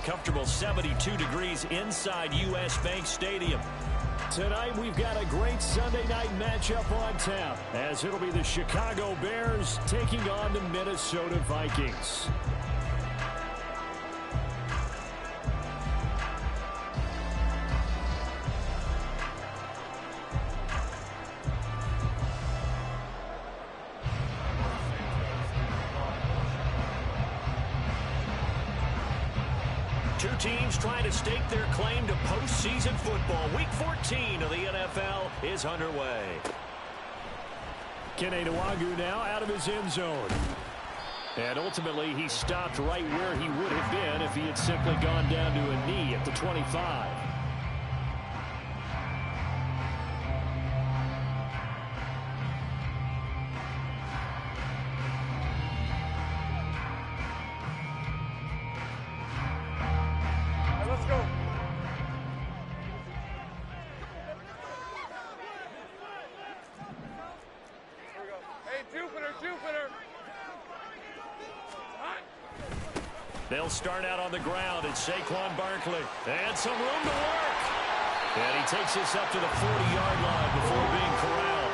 comfortable 72 degrees inside U.S. Bank Stadium. Tonight, we've got a great Sunday night matchup on tap, as it'll be the Chicago Bears taking on the Minnesota Vikings. Two teams trying to stake their claim to postseason football. Week 14 of the NFL is underway. Kenny Nwagu now out of his end zone. And ultimately, he stopped right where he would have been if he had simply gone down to a knee at the 25. They'll start out on the ground. It's Saquon Barkley. And some room to work. And he takes this up to the 40-yard line before being corralled.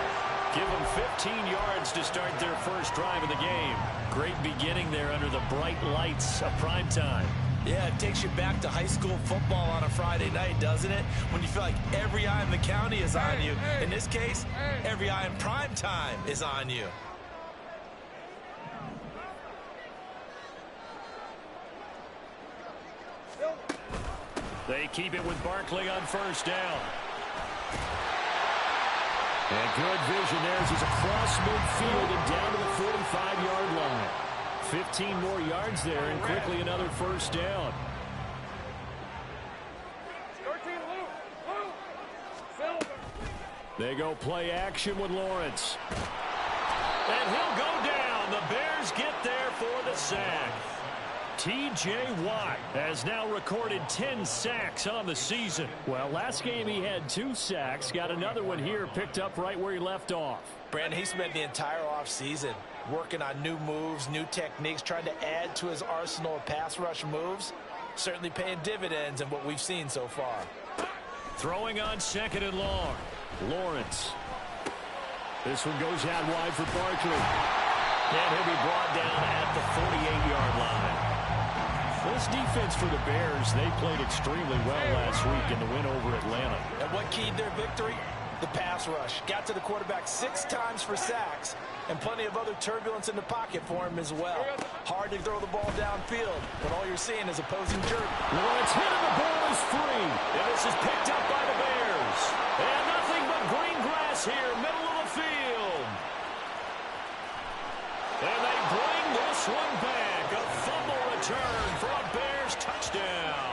Give them 15 yards to start their first drive of the game. Great beginning there under the bright lights of prime time. Yeah, it takes you back to high school football on a Friday night, doesn't it? When you feel like every eye in the county is on you. In this case, every eye in prime time is on you. They keep it with Barkley on first down. And good vision there as he's across midfield and down to the 45-yard line. 15 more yards there and quickly another first down. They go play action with Lawrence. And he'll go down. The Bears get there for the sack. T.J. Watt has now recorded 10 sacks on the season. Well, last game he had 2 sacks. Got another one here picked up right where he left off. Brandon, he spent the entire offseason working on new moves, new techniques, trying to add to his arsenal of pass rush moves. Certainly paying dividends in what we've seen so far. Throwing on second and long. Lawrence. This one goes out wide for Barkley. And he'll be brought down at the 48-yard line. This defense for the Bears, they played extremely well last week in the win over Atlanta. And what keyed their victory? The pass rush. Got to the quarterback 6 times for sacks, and plenty of other turbulence in the pocket for him as well. Hard to throw the ball downfield, but all you're seeing is opposing jerk. Lawrence hit and the ball is free. And this is picked up by the Bears. And nothing but green grass here, middle of the field. And they bring this one back. A fumble return for a Bears touchdown.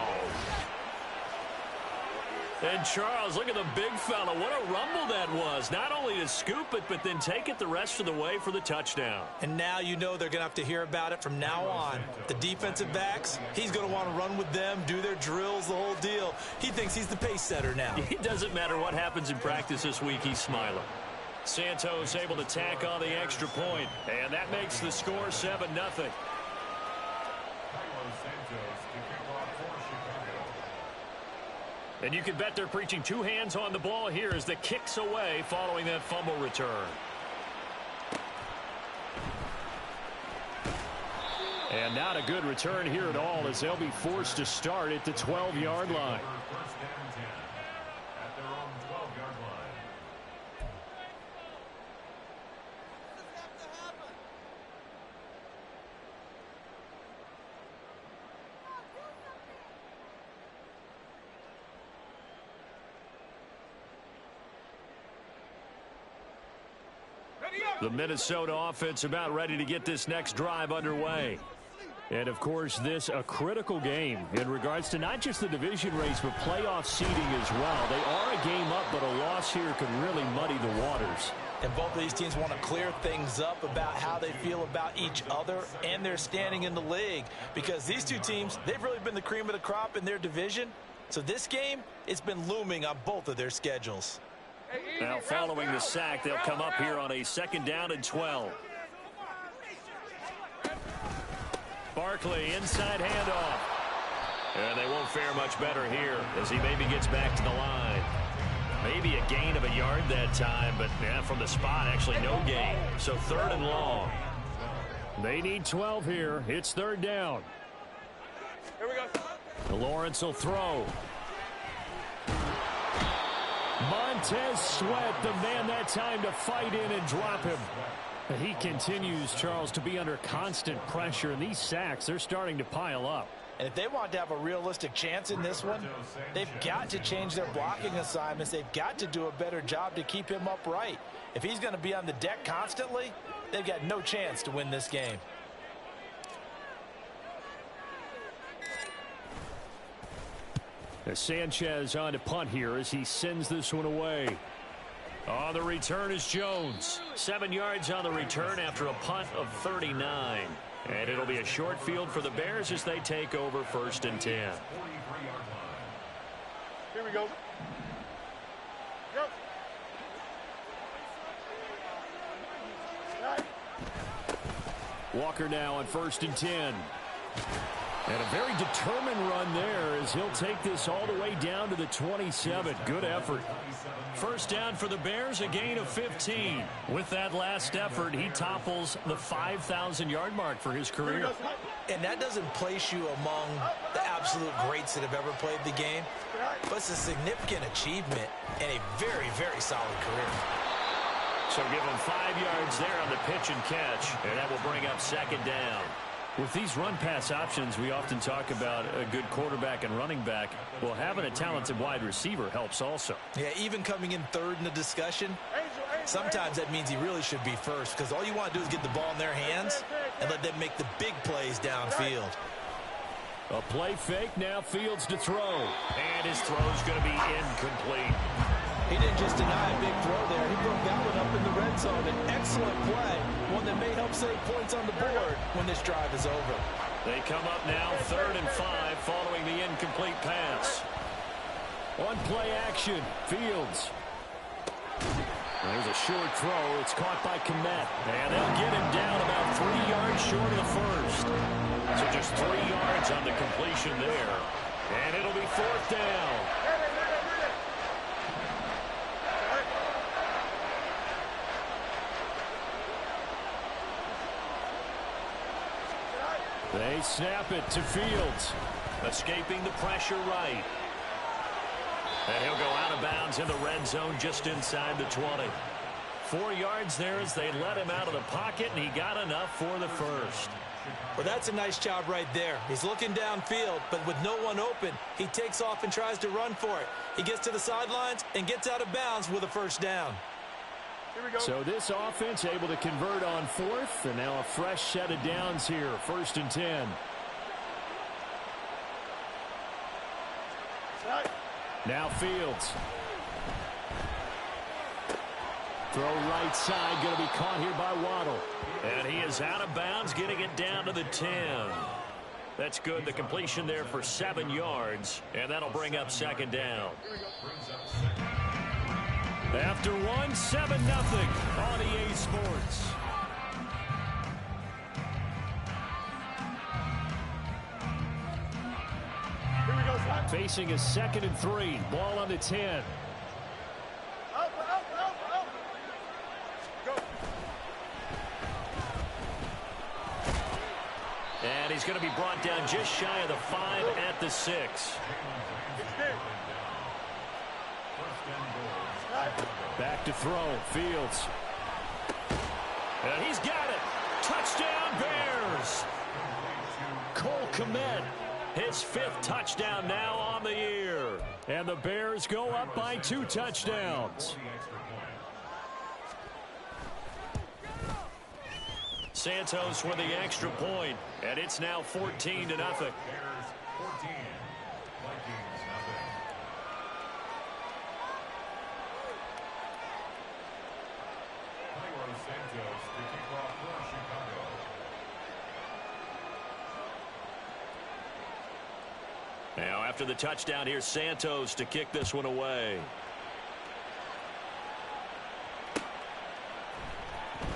And Charles, look at the big fella. What a rumble that was. Not only to scoop it, but then take it the rest of the way for the touchdown. And now you know they're going to have to hear about it from now on. The defensive backs, he's going to want to run with them, do their drills, the whole deal. He thinks he's the pace setter now. It doesn't matter what happens in practice this week, he's smiling. Santos able to tack on the extra point, and that makes the score 7-0. And you can bet they're preaching 2 hands on the ball here as the kick's away following that fumble return. And not a good return here at all as they'll be forced to start at the 12-yard line. The Minnesota offense about ready to get this next drive underway. And, of course, this a critical game in regards to not just the division race, but playoff seeding as well. They are a game up, but a loss here could really muddy the waters. And both of these teams want to clear things up about how they feel about each other and their standing in the league. Because these two teams, they've really been the cream of the crop in their division. So this game, it's been looming on both of their schedules. Now following the sack, they'll come up here on a 2nd down and 12. Barkley inside handoff. And they won't fare much better here as he maybe gets back to the line. Maybe a gain of a yard that time, but yeah, from the spot, actually no gain. So 3rd and long. They need 12 here. It's 3rd down. Here we go. Lawrence will throw. Montez Sweat, the man that time to fight in and drop him. He continues, Charles, to be under constant pressure, and these sacks, they're starting to pile up. And if they want to have a realistic chance in this one, they've got to change their blocking assignments. They've got to do a better job to keep him upright. If he's going to be on the deck constantly, they've got no chance to win this game. Sanchez on to punt here as he sends this one away. On the return is Jones. 7 yards on the return after a punt of 39. And it'll be a short field for the Bears as they take over 1st and 10. Here we go. Go. Walker now on 1st and 10. And a very determined run there as he'll take this all the way down to the 27. Good effort. 1st down for the Bears, a gain of 15. With that last effort, he topples the 5,000-yard mark for his career. And that doesn't place you among the absolute greats that have ever played the game, but it's a significant achievement and a very, very solid career. So give him 5 yards there on the pitch and catch, and that will bring up 2nd down. With these run-pass options, we often talk about a good quarterback and running back. Well, having a talented wide receiver helps also. Yeah, even coming in 3rd in the discussion, sometimes that means he really should be first because all you want to do is get the ball in their hands and let them make the big plays downfield. A play fake, now Fields to throw. And his throw is going to be incomplete. He didn't just deny a big throw there. He broke that one up in the red zone. An excellent play, one that may help save points on the board when this drive is over. They come up now 3rd and 5 following the incomplete pass. On play action, Fields. There's a short throw. It's caught by Kmet. And they'll get him down about 3 yards short of the 1st. So just 3 yards on the completion there. And it'll be 4th down. They snap it to Fields. Escaping the pressure right. And he'll go out of bounds in the red zone just inside the 20. 4 yards there as they let him out of the pocket, and he got enough for the 1st. Well, that's a nice job right there. He's looking downfield, but with no one open, he takes off and tries to run for it. He gets to the sidelines and gets out of bounds with a 1st down. Here we go. So this offense able to convert on 4th, and now a fresh set of downs here, 1st and 10. Now Fields. Throw right side, going to be caught here by Waddle. And he is out of bounds, getting it down to the 10. That's good. The completion there for 7 yards, and that'll bring up 2nd down. After one, 7-0 on EA Sports. Here we go, Scott. Facing a 2nd and 3. Ball on the 10. Out. Go. And he's going to be brought down just shy of the 5 at the 6. Back to throw. Fields. And he's got it. Touchdown, Bears. Cole Kmet. His 5th touchdown now on the year. And the Bears go up by 2 touchdowns. Santos with the extra point, and it's now 14-0. Now after the touchdown, here's Santos to kick this one away.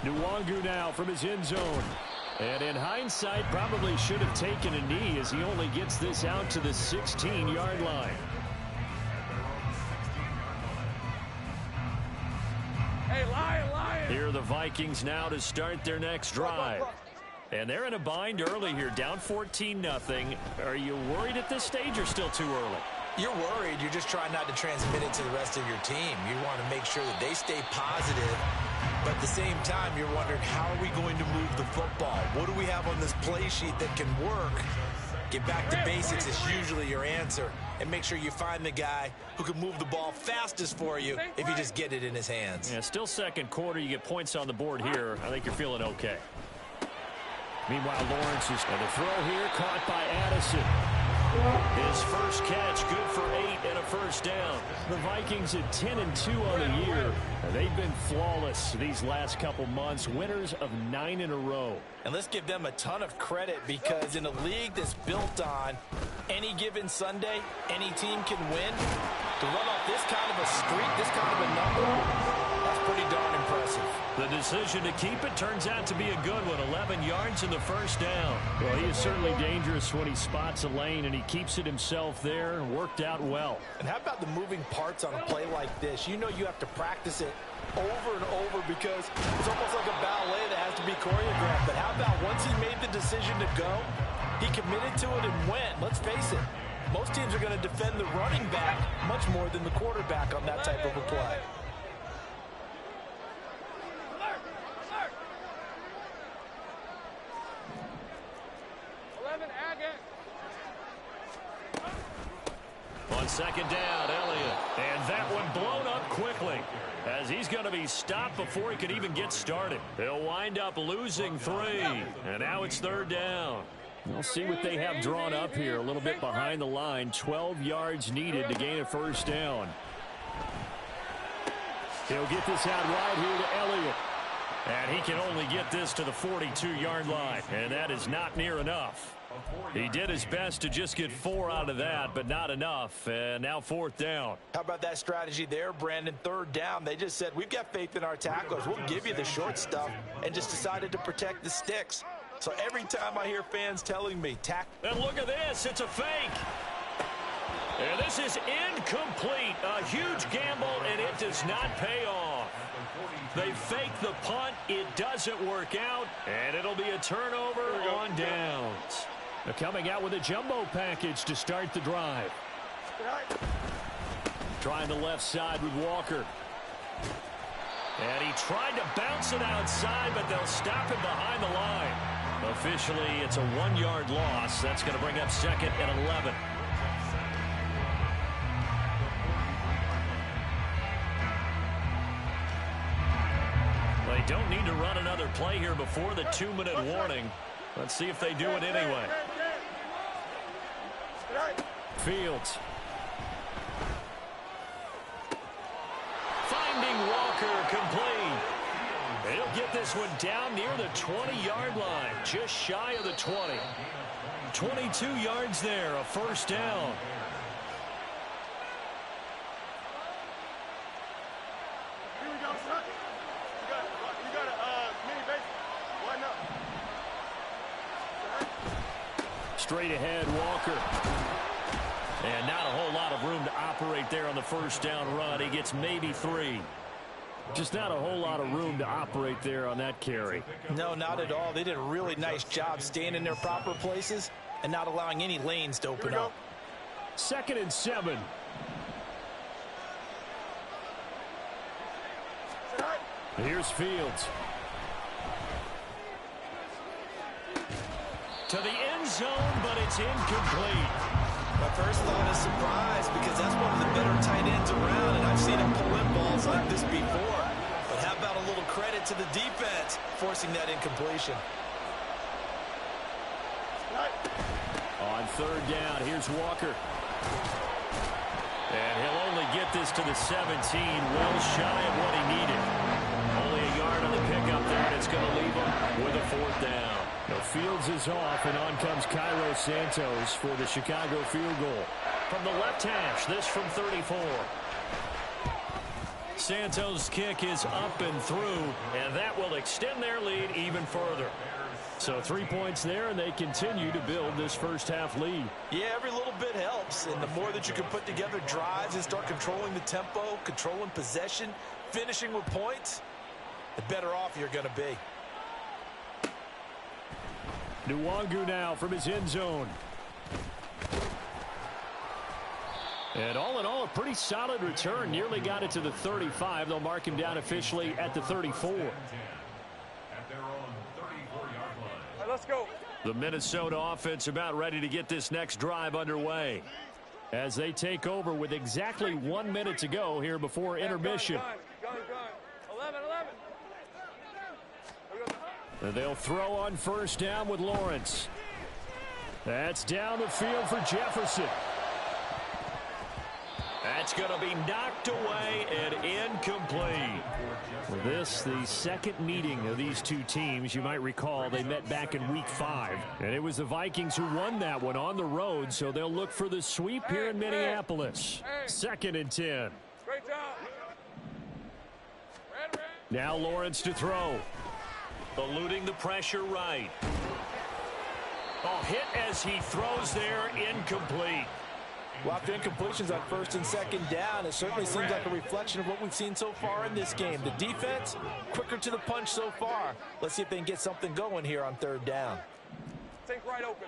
Nwangu now from his end zone. And in hindsight, probably should have taken a knee as he only gets this out to the 16-yard line. Hey, Lion! Here are the Vikings now to start their next drive. And they're in a bind early here, down 14-0. Are you worried at this stage or still too early? You're worried. You're just trying not to transmit it to the rest of your team. You want to make sure that they stay positive. But at the same time, you're wondering, how are we going to move the football? What do we have on this play sheet that can work? Get back to basics is usually your answer. And make sure you find the guy who can move the ball fastest for you if you just get it in his hands. Yeah, still second quarter. You get points on the board here. I think you're feeling okay. Meanwhile, Lawrence is going to throw here, caught by Addison. His first catch, good for 8 and a first down. The Vikings at 10-2 on the year. They've been flawless these last couple months, winners of 9 in a row. And let's give them a ton of credit, because in a league that's built on any given Sunday, any team can win. To run off this kind of a streak, this kind of a number, that's pretty darn impressive. The decision to keep it turns out to be a good one. 11 yards in the first down. Well, he is certainly dangerous when he spots a lane, and he keeps it himself there and worked out well. And how about the moving parts on a play like this? You know you have to practice it over and over, because it's almost like a ballet that has to be choreographed. But how about once he made the decision to go, he committed to it and went. Let's face it, most teams are going to defend the running back much more than the quarterback on that type of a play. On second down, Elliott. And that one blown up quickly, as he's going to be stopped before he could even get started. They'll wind up losing 3. And now it's third down. We'll see what they have drawn up here. A little bit behind the line. 12 yards needed to gain a first down. He'll get this out right here to Elliott. And he can only get this to the 42-yard line. And that is not near enough. He did his best to just get 4 out of that, but not enough. And now fourth down. How about that strategy there, Brandon? Third down. They just said, we've got faith in our tacklers. We'll give you the short stuff, and just decided to protect the sticks. So every time I hear fans telling me, and look at this. It's a fake. And this is incomplete. A huge gamble, and it does not pay off. They fake the punt. It doesn't work out, and it'll be a turnover on downs. They're coming out with a jumbo package to start the drive. Trying the left side with Walker. And he tried to bounce it outside, but they'll stop him behind the line. Officially, it's a 1-yard loss. That's going to bring up second and 11. They don't need to run another play here before the 2-minute warning. Let's see if they do it anyway. Fields. Finding Walker, complete. He'll get this one down near the 20-yard line, just shy of the 20. 22 yards there, a first down. Here we go, son. You got a mini base. Line up. Straight ahead, Walker. And not a whole lot of room to operate there on the first down run. He gets maybe 3. Just not a whole lot of room to operate there on that carry. No, not at all. They did a really nice job staying in their proper places and not allowing any lanes to open up. 2nd and 7. Here's Fields. To the end zone, but it's incomplete. My first thought is surprise, because that's one of the better tight ends around, and I've seen him pull in balls like this before. But how about a little credit to the defense forcing that incompletion? On third down, here's Walker. And he'll only get this to the 17, well shy of what he needed. Only a yard on the pickup there, and it's going to leave him with a fourth down. The Fields is off, and on comes Cairo Santos for the Chicago field goal. From the left hash, this from 34. Santos' kick is up and through, and that will extend their lead even further. So 3 points there, and they continue to build this first half lead. Yeah, every little bit helps, and the more that you can put together drives and start controlling the tempo, controlling possession, finishing with points, the better off you're going to be. Nwangu now from his end zone. And all in all, a pretty solid return. Nearly got it to the 35. They'll mark him down officially at the 34. Let's go. The Minnesota offense about ready to get this next drive underway as they take over with exactly 1 minute to go here before intermission. Gun. 11. And they'll throw on first down with Lawrence. That's down the field for Jefferson. That's going to be knocked away and incomplete. Well, this, the second meeting of these two teams. You might recall they met back in week 5. And it was the Vikings who won that one on the road, so they'll look for the sweep here in Minneapolis. 2nd and 10. Great job. Red. Now Lawrence to throw. Eluding the pressure right. Oh, hit as he throws there, incomplete. Well, after incompletions on 1st and 2nd down, it certainly seems like a reflection of what we've seen so far in this game. The defense, quicker to the punch so far. Let's see if they can get something going here on 3rd down. Think right open.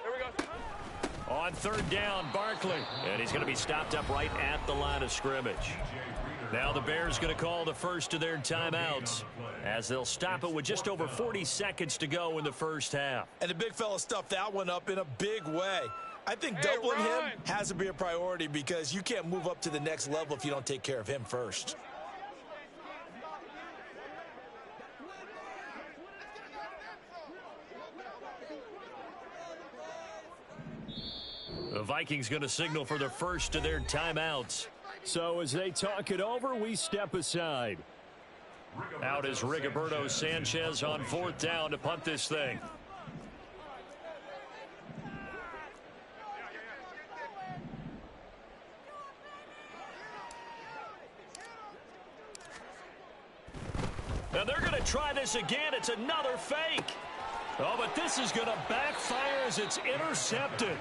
There we go. On 3rd down, Barkley. And he's going to be stopped up right at the line of scrimmage. Now the Bears going to call the first of their timeouts as they'll stop it with just over 40 seconds to go in the first half. And the big fella stuffed that one up in a big way. I think doubling him has to be a priority because you can't move up to the next level if you don't take care of him first. The Vikings going to signal for the first of their timeouts. So as they talk it over, we step aside. Out is Rigoberto Sanchez on 4th down to punt this thing. Now they're going to try this again. It's another fake. Oh, but this is going to backfire as it's intercepted.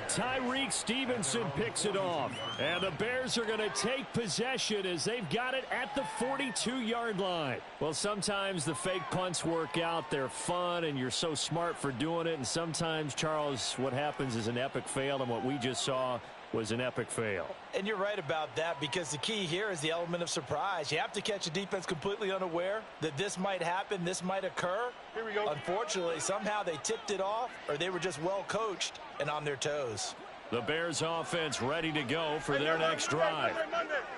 Tyreek Stevenson picks it off. And the Bears are going to take possession as they've got it at the 42-yard line. Well, sometimes the fake punts work out. They're fun, and you're so smart for doing it. And sometimes, Charles, what happens is an epic fail, and what we just saw was an epic fail. And you're right about that because the key here is the element of surprise. You have to catch a defense completely unaware that this might happen, this might occur. Here we go. Unfortunately, somehow they tipped it off or they were just well coached and on their toes. The Bears offense ready to go for their next drive.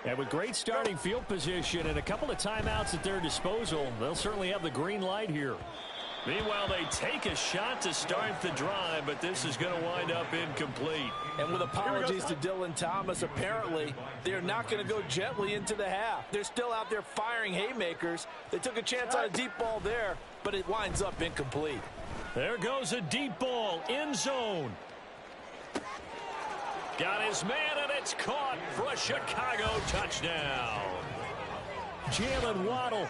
And with great starting field position and a couple of timeouts at their disposal, they'll certainly have the green light here. Meanwhile, they take a shot to start the drive, but this is going to wind up incomplete. And with apologies to Dylan Thomas, apparently they're not going to go gently into the half. They're still out there firing haymakers. They took a chance on a deep ball there, but it winds up incomplete. There goes a deep ball, end zone. Got his man, and it's caught for a Chicago touchdown. Jalen Waddle,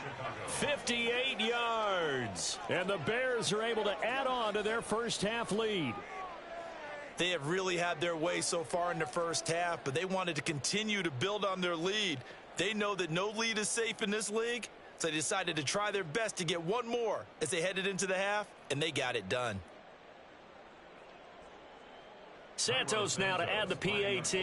58 yards. And the Bears are able to add on to their first half lead. They have really had their way so far in the first half, but they wanted to continue to build on their lead. They know that no lead is safe in this league, so they decided to try their best to get one more as they headed into the half, and they got it done. Santos now to add the PAT.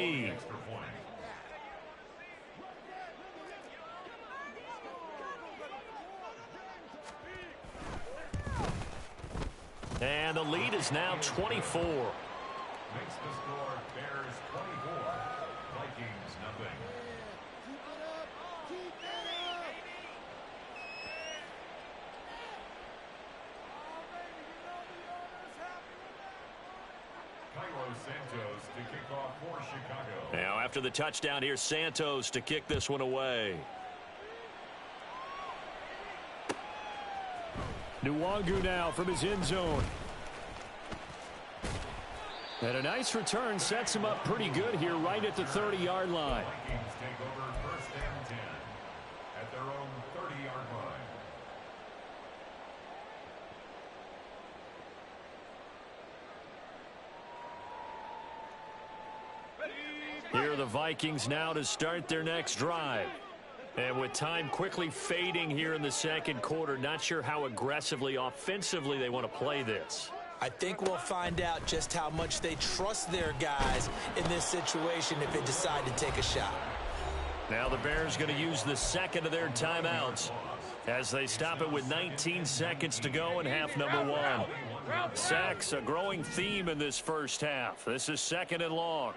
And the lead is now 24. Makes the score Bears 24, Vikings nothing. Cairo Santos to kick off for Chicago. Now after the touchdown, here's Santos to kick this one away. Nwangu now from his end zone. And a nice return sets him up pretty good here right at the 30-yard line. Vikings take over 1st and 10 at their own 30-yard line. the Vikings now to start their next drive. And with time quickly fading here in the second quarter, not sure how aggressively, offensively they want to play this. I think we'll find out just how much they trust their guys in this situation if they decide to take a shot. Now the Bears going to use the second of their timeouts as they stop it with 19 seconds to go in half number one. Sacks, a growing theme in this first half. This is second and long.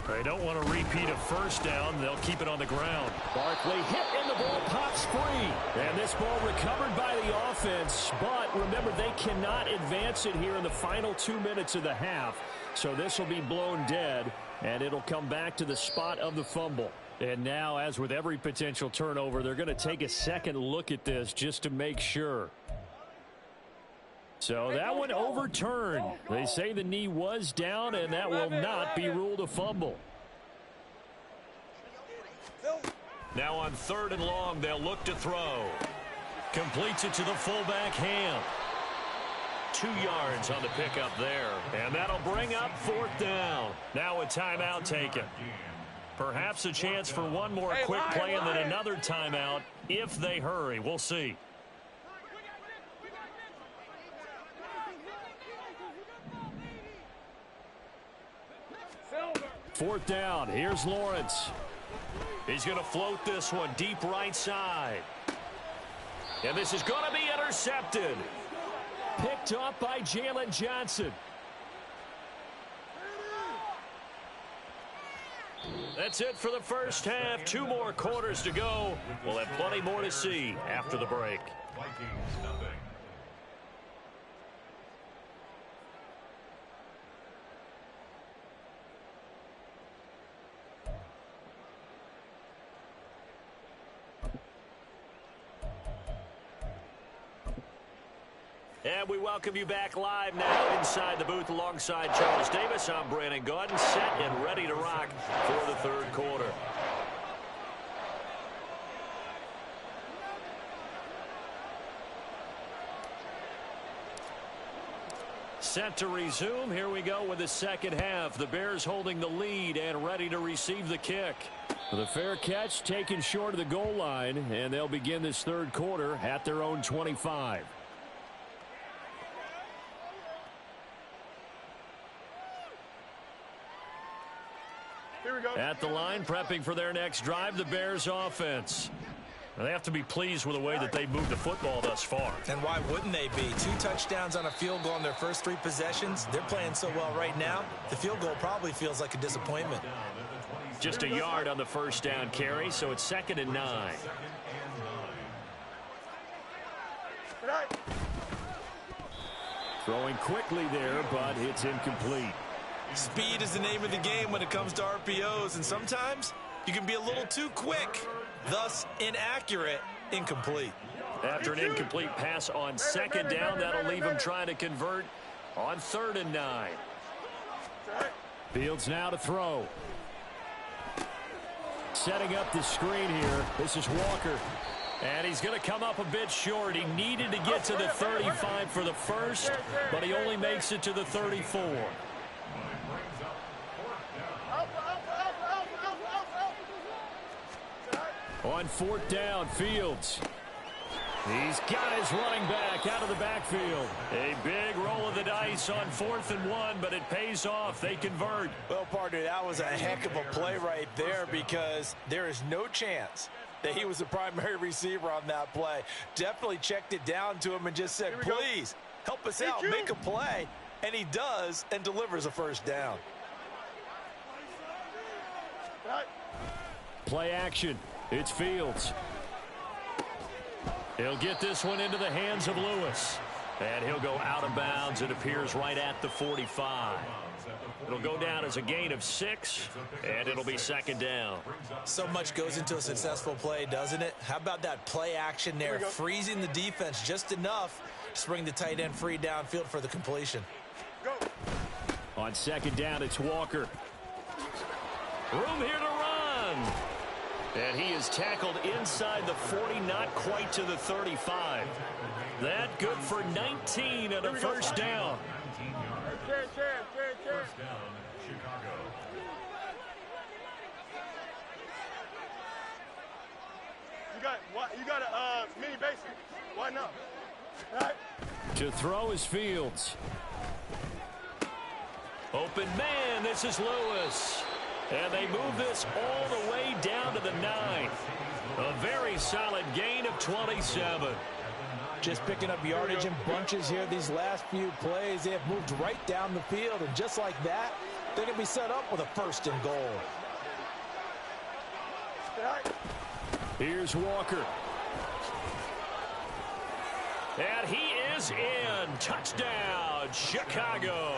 They don't want to repeat a first down. They'll keep it on the ground. Barkley hit and the ball pops free. And this ball recovered by the offense. But remember, they cannot advance it here in the final 2 minutes of the half. So this will be blown dead, and it'll come back to the spot of the fumble. And now, as with every potential turnover, they're going to take a second look at this just to make sure. So that one overturned. They say the knee was down, and that will not be ruled a fumble. Now on third and long, they'll look to throw. Completes it to the fullback, Ham. 2 yards on the pickup there. And that'll bring up fourth down. Now a timeout taken. Perhaps a chance for one more quick play and then another timeout if they hurry. We'll see. Fourth down. Here's Lawrence. He's going to float this one deep right side. And this is going to be intercepted. Picked up by Jalen Johnson. That's it for the first half. 2 more quarters to go. We'll have plenty more to see after the break. Vikings nothing. And we welcome you back live now inside the booth alongside Charles Davis. I'm Brandon Gaudin, set and ready to rock for the third quarter. Set to resume. Here we go with the second half. The Bears holding the lead and ready to receive the kick. The fair catch taken short of the goal line, and they'll begin this third quarter at their own 25. Here we go. At the line, prepping for their next drive, the Bears offense. Now, they have to be pleased with the way that they moved the football thus far. And why wouldn't they be? 2 touchdowns on a field goal on their first 3 possessions. They're playing so well right now, the field goal probably feels like a disappointment. Just a yard on the first down carry, so it's 2nd and 9. Throwing quickly there, but it's incomplete. Speed is the name of the game when it comes to RPOs, and sometimes you can be a little too quick, thus inaccurate, incomplete. After an incomplete pass on 2nd down, that'll leave him trying to convert on 3rd and 9. Fields now to throw. Setting up the screen here. This is Walker. And he's going to come up a bit short. He needed to get to the 35 for the first, but he only makes it to the 34. On 4th down, Fields. He's got his running back out of the backfield. A big roll of the dice on 4th and 1, but it pays off. They convert. Well, partner, that was a heck of a play right there because there is no chance that he was the primary receiver on that play. Definitely checked it down to him and just said, please, help us out, make a play. And he does and delivers a first down. Play action. It's Fields. He'll get this one into the hands of Lewis. And he'll go out of bounds. It appears right at the 45. It'll go down as a gain of 6, and it'll be 2nd down. So much goes into a successful play, doesn't it? How about that play action there, freezing the defense just enough to bring the tight end free downfield for the completion. On 2nd down, it's Walker. Room here to run. And he is tackled inside the 40, not quite to the 35. That good for 19 and a first down. First down. You got a mini basement. Why not? All right. To throw is Fields. Open man, this is Lewis. And they move this all the way down to the 9. A very solid gain of 27. Just picking up yardage in bunches here these last few plays. They have moved right down the field, and just like that, they're going to be set up with a 1st and goal. Here's Walker. And he is in. Touchdown, Chicago.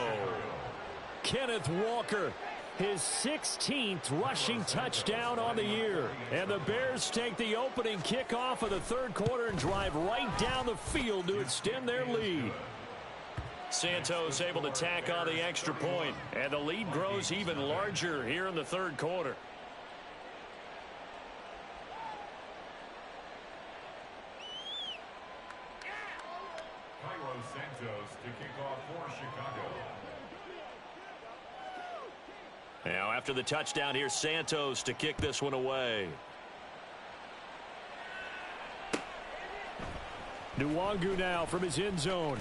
Kenneth Walker, his 16th rushing touchdown on the year. And the Bears take the opening kickoff of the 3rd quarter and drive right down the field to extend their lead. Santos able to tack on the extra point, and the lead grows even larger here in the 3rd quarter. Santos to kick off for Chicago. Now after the touchdown, here's Santos to kick this one away. Nwangu now from his end zone.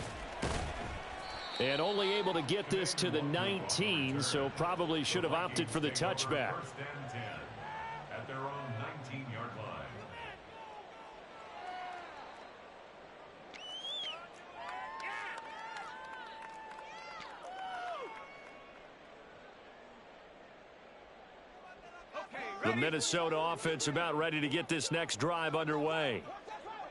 And only able to get this to the 19, so probably should have opted for the touchback. 1st and 10 at their own 19-yard line. The Minnesota offense about ready to get this next drive underway.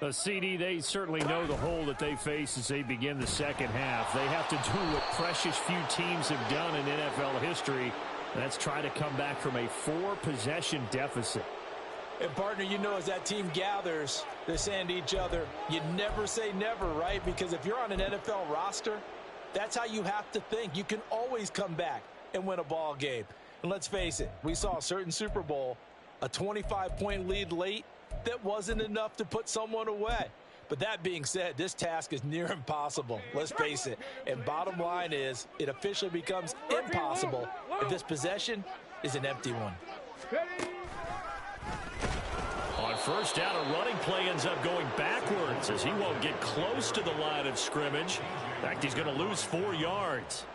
A CD, they certainly know the hole that they face as they begin the 2nd half. They have to do what precious few teams have done in NFL history. That's try to come back from a 4-possession deficit. And, partner, you know, as that team gathers, they're saying to each other, you never say never, right? Because if you're on an NFL roster, that's how you have to think. You can always come back and win a ball game. And let's face it, we saw a certain Super Bowl, a 25-point lead late, that wasn't enough to put someone away. But that being said, this task is near impossible. Let's face it. And bottom line is, it officially becomes impossible if this possession is an empty one. On 1st down, a running play ends up going backwards as he won't get close to the line of scrimmage. In fact, he's going to lose 4 yards.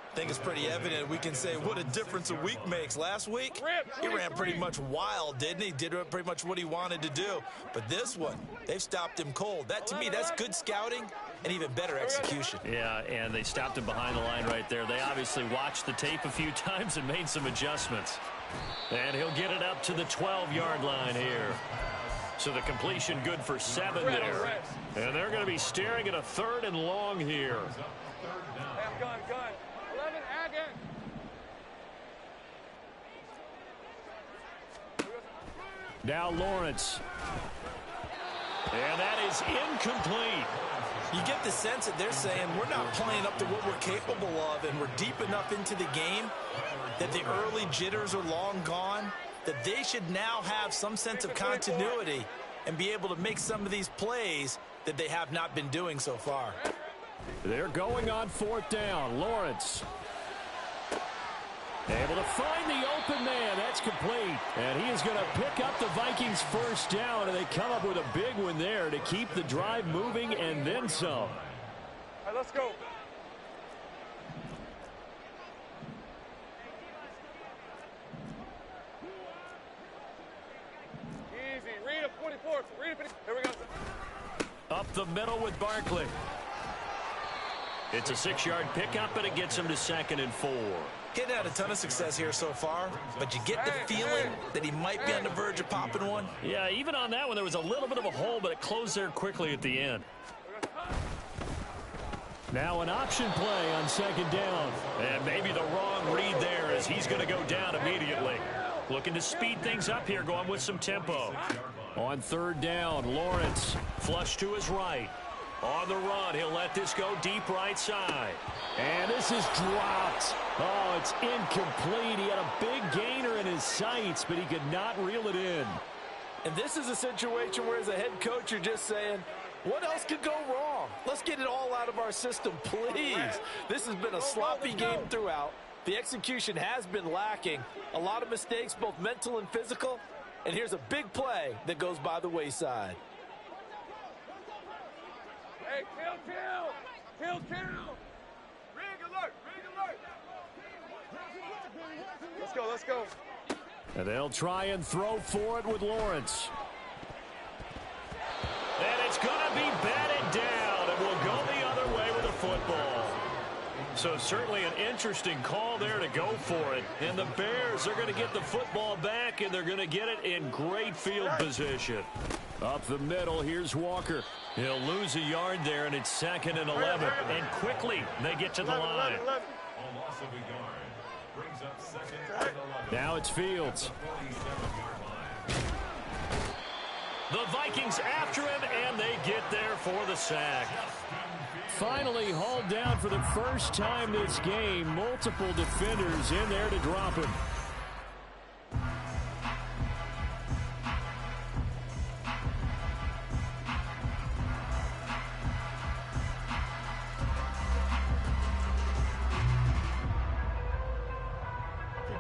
I think it's pretty evident. We can say what a difference a week makes. Last week, he ran pretty much wild, didn't he? Did pretty much what he wanted to do. But this one, they've stopped him cold. That, to me, that's good scouting and even better execution. Yeah, and they stopped him behind the line right there. They obviously watched the tape a few times and made some adjustments. And he'll get it up to the 12-yard line here. So the completion good for 7 there. And they're going to be staring at a 3rd and long here. Gun. 11, again. Now Lawrence. And that is incomplete. You get the sense that they're saying we're not playing up to what we're capable of, and we're deep enough into the game that the early jitters are long gone, that they should now have some sense of continuity and be able to make some of these plays that they have not been doing so far. They're going on 4th down. Lawrence. Able to find the open man. That's complete. And he is going to pick up the Vikings' 1st down, and they come up with a big one there to keep the drive moving and then some. All right, let's go. Easy. Read a 44. Read a 50. Here we go. Up the middle with Barkley. It's a 6-yard pickup, and it gets him to 2nd and 4. Getting had a ton of success here so far, but you get the feeling that he might be on the verge of popping one. Yeah, even on that one, there was a little bit of a hole, but it closed there quickly at the end. Now an option play on 2nd down. And maybe the wrong read there as he's going to go down immediately. Looking to speed things up here, going with some tempo. On 3rd down, Lawrence. Flush to his right. On the run, he'll let this go deep right side. And this is dropped. Oh, it's incomplete. He had a big gainer in his sights, but he could not reel it in. And this is a situation where as a head coach, you're just saying, what else could go wrong? Let's get it all out of our system, please. This has been a sloppy game throughout. The execution has been lacking. A lot of mistakes, both mental and physical. And here's a big play that goes by the wayside. Hey, kill. Rig alert. Let's go. And they'll try and throw for it with Lawrence. And it's going to be batted down, and will go the other way with the football. So certainly an interesting call there to go for it. And the Bears are going to get the football back, and they're going to get it in great field position. Up the middle, here's Walker. He'll lose a yard there, and it's 2nd and 11. And quickly, they get to the line. A loss of a yard brings up 2nd and 11. Now it's Fields. The Vikings after him, and they get there for the sack. Finally hauled down for the first time this game. Multiple defenders in there to drop him.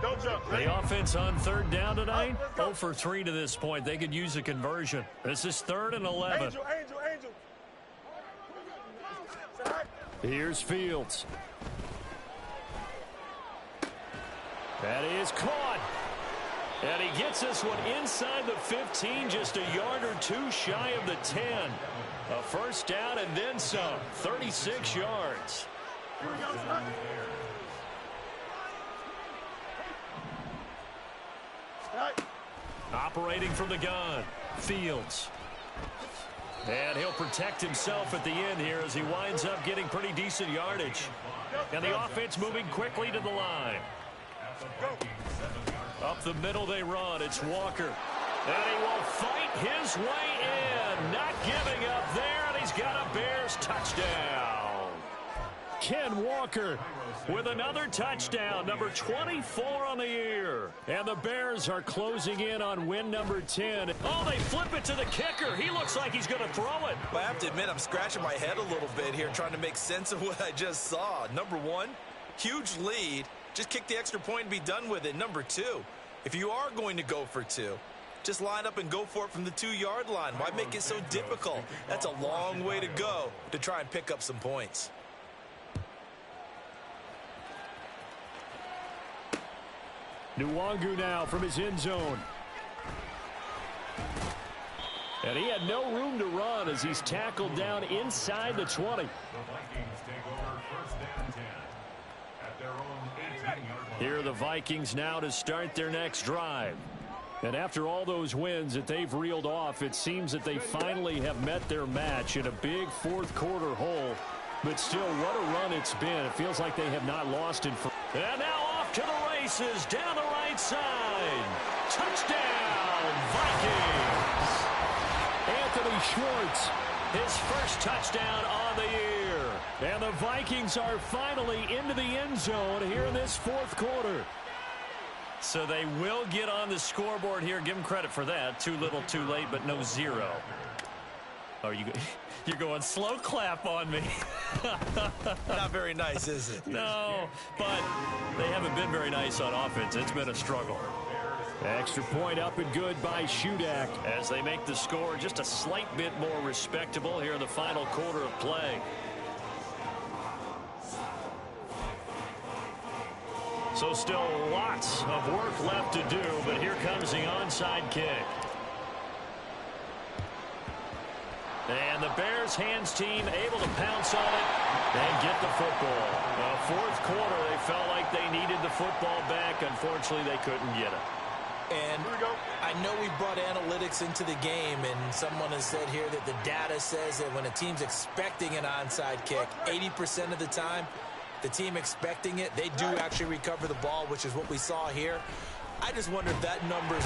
Don't jump. The offense on 3rd down tonight, 0 for 3 to this point. They could use a conversion. This is 3rd and 11. Angel. Here's Fields. That is caught. And he gets this one inside the 15, just a yard or 2 shy of the 10. A first down and then some, 36 yards. Here we go, son. Operating from the gun, Fields. And he'll protect himself at the end here as he winds up getting pretty decent yardage. And the offense moving quickly to the line. Up the middle they run. It's Walker. And he will fight his way in. Not giving up there, and he's got a Bears touchdown. Ken Walker With another touchdown, number 24 on the year. And the Bears are closing in on win number 10. Oh, they flip it to the kicker. He looks like he's going to throw it. Well, I have to admit, I'm scratching my head a little bit here trying to make sense of what I just saw. Number one, huge lead. Just kick the extra point and be done with it. Number two, if you are going to go for two, just line up and go for it from the 2-yard line. Why make it so difficult? That's a long way to go to try and pick up some points. Nwangu now from his end zone. And he had no room to run as he's tackled down inside the 20. The Vikings take over first and 10 at their own 18-yard line. Here are the Vikings now to start their next drive. And after all those wins that they've reeled off, it seems that they finally have met their match in a big fourth-quarter hole. But still, what a run it's been. It feels like they have not lost in. And now off to the races down the right side. Touchdown, Vikings. Anthony Schwartz, his first touchdown on the year. And the Vikings are finally into the end zone here in this fourth quarter. So they will get on the scoreboard here. Give them credit for that. Too little, too late, but no zero. Oh, you're going slow clap on me. Not very nice, is it? No, but they haven't been very nice on offense. It's been a struggle. Extra point up and good by Shudak. As they make the score just a slight bit more respectable here in the final quarter of play. So still lots of work left to do, but here comes the onside kick. And the Bears hands team able to pounce on it and get the football. Fourth quarter, they felt like they needed the football back. Unfortunately, they couldn't get it. And I know we brought analytics into the game, and someone has said here that the data says that when a team's expecting an onside kick, 80% of the time, the team expecting it, they do actually recover the ball, which is what we saw here. I just wonder if that number's...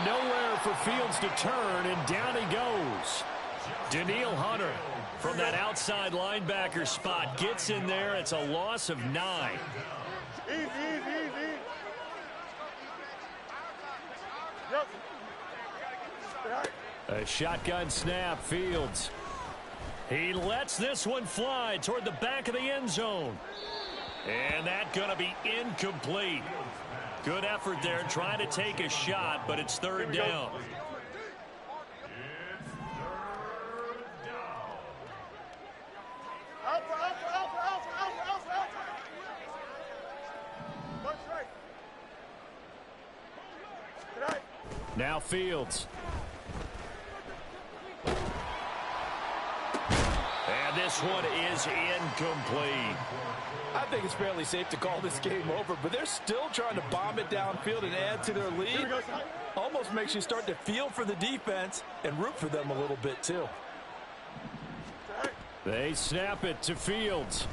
Nowhere for Fields to turn, and down he goes. Daniil Hunter from that outside linebacker spot gets in there. It's a loss of 9. Easy. Yep. A shotgun snap, Fields. He lets this one fly toward the back of the end zone. And that's going to be incomplete. Good effort there, trying to take a shot, but it's third down. Now Fields. And this one is incomplete. I think it's fairly safe to call this game over, but they're still trying to bomb it downfield and add to their lead. Almost makes you start to feel for the defense and root for them a little bit, too. They snap it to Fields.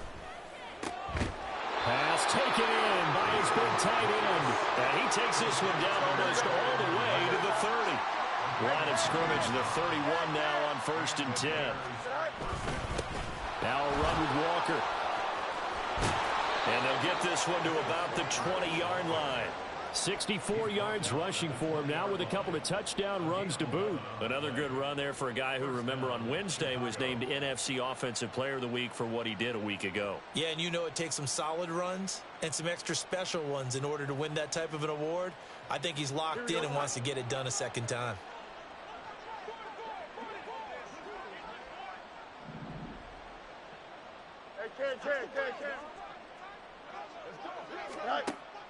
Pass taken in by his big tight end. And he takes this one down almost all the way to the 30. Line of scrimmage, the 31 now on 1st and 10. Now a run with Walker. And they'll get this one to about the 20-yard line. 64 yards rushing for him now with a couple of touchdown runs to boot. Another good run there for a guy who, remember, on Wednesday was named NFC Offensive Player of the Week for what he did a week ago. Yeah, and you know it takes some solid runs and some extra special ones in order to win that type of an award. I think he's locked in and wants to get it done a second time.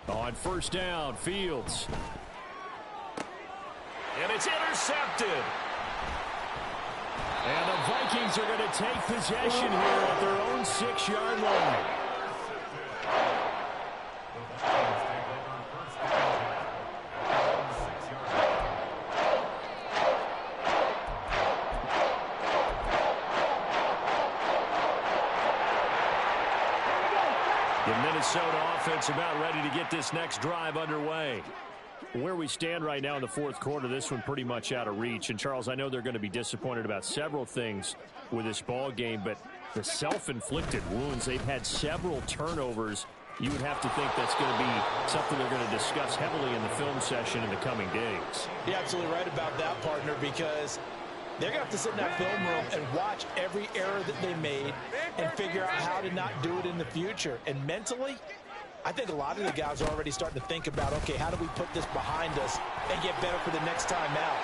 On 1st down, Fields. And it's intercepted. And the Vikings are going to take possession here at their own 6-yard line. The Minnesota offense about ready to get this next drive underway. Where we stand right now in the 4th quarter, this one pretty much out of reach. And, Charles, I know they're going to be disappointed about several things with this ball game, but the self-inflicted wounds, they've had several turnovers. You would have to think that's going to be something they're going to discuss heavily in the film session in the coming days. You're absolutely right about that, partner, because they're going to have to sit in that film room and watch every error that they made and figure out how to not do it in the future. And mentally, I think a lot of the guys are already starting to think about, okay, how do we put this behind us and get better for the next time out?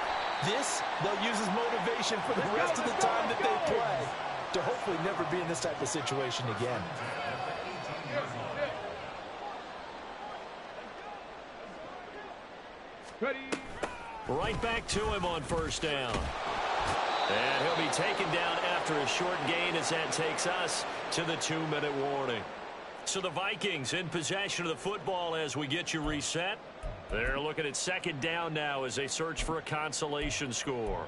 This, they'll use as motivation for the rest of the time that they play to hopefully never be in this type of situation again. Right back to him on 1st down. And he'll be taken down after a short gain as that takes us to the 2-minute warning. So the Vikings in possession of the football as we get you reset. They're looking at 2nd down now as they search for a consolation score.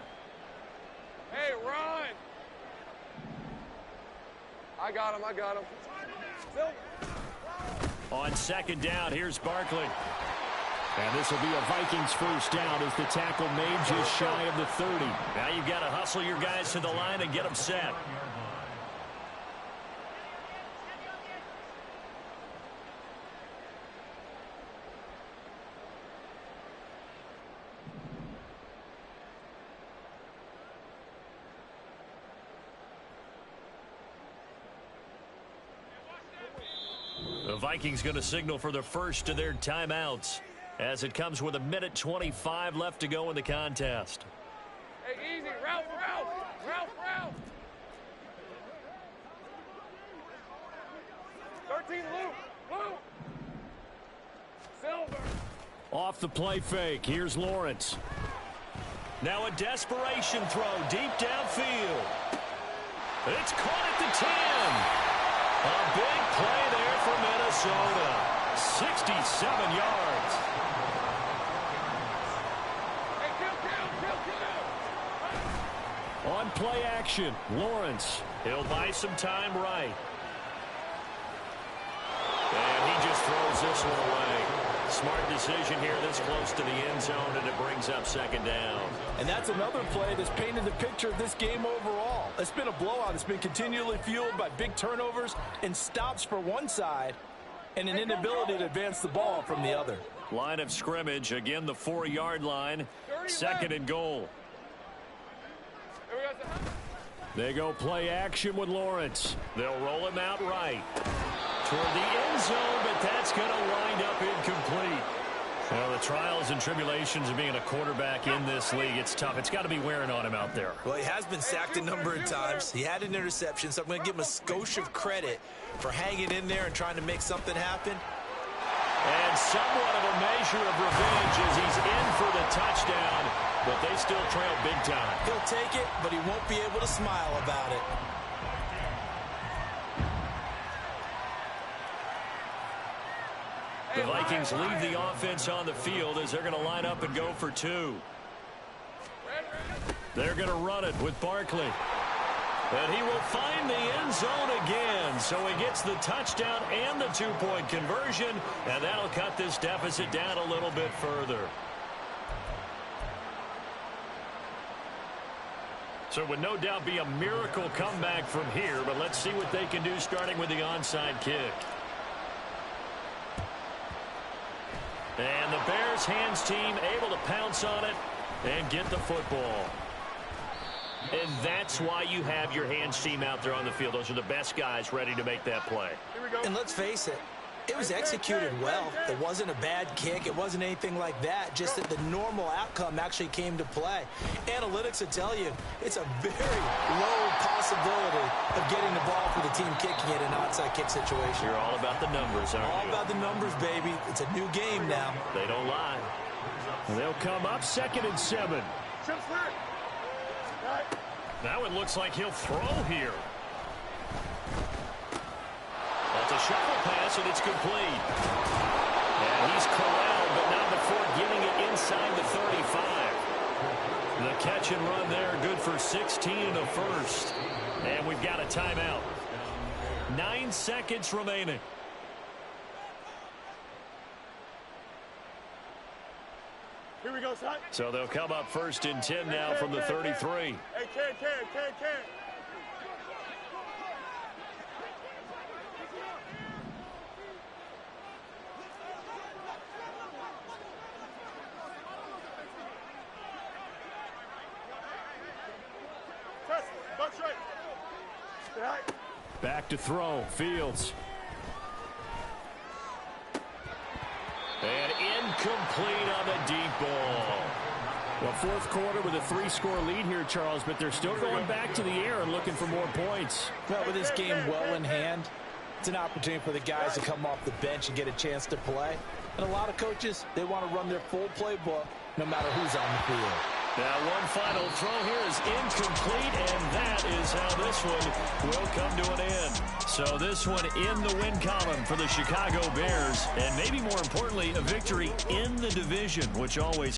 Hey, run! I got him. On 2nd down, here's Barkley. And this will be a Vikings 1st down as the tackle made just shy of the 30. Now you've got to hustle your guys to the line and get them set. The Vikings going to signal for the first of their timeouts as it comes with 1:25 left to go in the contest. Hey, easy. Ralph. 13, Luke. Silver. Off the play fake. Here's Lawrence. Now a desperation throw deep downfield. It's caught at the 10. A big play there for Minnesota. 67 yards. On play action, Lawrence. He'll buy some time right. And he just throws this one away. Smart decision here this close to the end zone, and it brings up 2nd down. And that's another play that's painted the picture of this game overall. It's been a blowout. It's been continually fueled by big turnovers and stops for one side and an inability to advance the ball from the other. Line of scrimmage, again the 4-yard line, 2nd and goal. They go play action with Lawrence. They'll roll him out right toward the end zone, but that's going to wind up incomplete. Well, the trials and tribulations of being a quarterback in this league, it's tough. It's got to be wearing on him out there. Well, he has been sacked a number of times. He had an interception, so I'm going to give him a skosh of credit for hanging in there and trying to make something happen. And somewhat of a measure of revenge as he's in for the touchdown, but they still trail big time. He'll take it, but he won't be able to smile about it. The Vikings leave the offense on the field as they're going to line up and go for two. They're going to run it with Barkley. And he will find the end zone again. So he gets the touchdown and the two-point conversion, and that'll cut this deficit down a little bit further. So it would no doubt be a miracle comeback from here, but let's see what they can do starting with the onside kick. And the Bears hands team able to pounce on it and get the football. And that's why you have your hands team out there on the field. Those are the best guys ready to make that play. And let's face it, it was executed well. It wasn't a bad kick. It wasn't anything like that. Just that the normal outcome actually came to play. Analytics will tell you it's a very low possibility of getting the ball for the team kicking it in an onside kick situation. You're all about the numbers, aren't you? All about the numbers, baby. It's a new game now. They don't lie. They'll come up 2nd and 7. Now it looks like he'll throw here. That's a shuffle pass, and it's complete. And he's corralled, but not before getting it inside the 35. The catch and run there, good for 16 and a first. And we've got a timeout. 9 seconds remaining. Here we go, son. So they'll come up 1st and 10 now from the 33. Hey, can. Test, butt straight. Stay high. Back to throw, Fields. And incomplete on the deep ball. Well, 4th quarter with a 3-score lead here, Charles, but they're still going back to the air and looking for more points. Well, with this game well in hand, it's an opportunity for the guys to come off the bench and get a chance to play. And a lot of coaches, they want to run their full playbook no matter who's on the field. Now one final throw here is incomplete, and that is how this one will come to an end. So this one in the win column for the Chicago Bears, and maybe more importantly, a victory in the division, which always